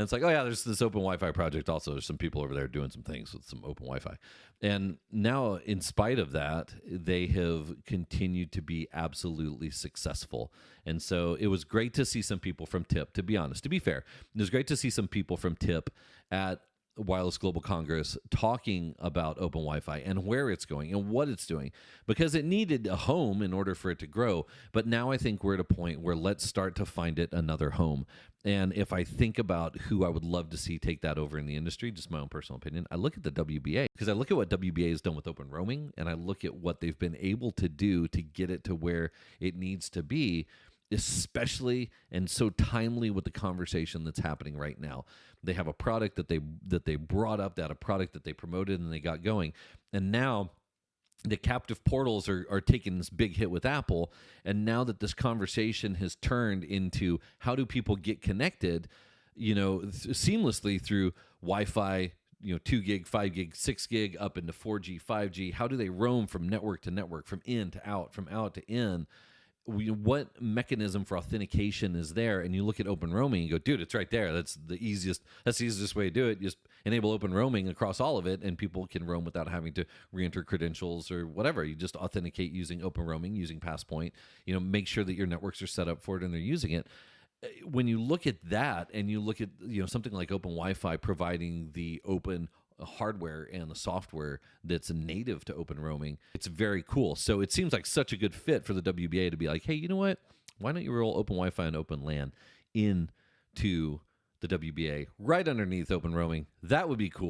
And it's like, oh yeah, there's this Open Wi-Fi project also. There's some people over there doing some things with some Open Wi-Fi. And now, in spite of that, they have continued to be absolutely successful. And so it was great to see some people from TIP, to be honest, to be fair. It was great to see some people from TIP at Wireless Global Congress talking about Open Wi-Fi and where it's going and what it's doing, because it needed a home in order for it to grow. But now I think we're at a point where let's start to find it another home. And if I think about who I would love to see take that over in the industry, just my own personal opinion, I look at the WBA, because I look at what WBA has done with OpenRoaming, and I look at what they've been able to do to get it to where it needs to be, especially and so timely with the conversation that's happening right now. They have a product that they brought up, that a product that they promoted and they got going. And now the captive portals are taking this big hit with Apple. And now that this conversation has turned into how do people get connected, seamlessly through Wi-Fi, 2 gig, 5 gig, 6 gig up into 4G, 5G. How do they roam from network to network, from in to out, from out to in? What mechanism for authentication is there? And you look at OpenRoaming and go, dude, it's right there. That's the easiest way to do it. Just enable OpenRoaming across all of it, and people can roam without having to re-enter credentials or whatever. You just authenticate using OpenRoaming, using Passpoint. Make sure that your networks are set up for it and they're using it. When you look at that, and you look at something like Open Wi-Fi providing the open hardware and the software that's native to OpenRoaming, it's very cool. So it seems like such a good fit for the WBA to be like, hey, you know what? Why don't you roll Open Wi-Fi and OpenLAN into the WBA right underneath OpenRoaming? That would be cool.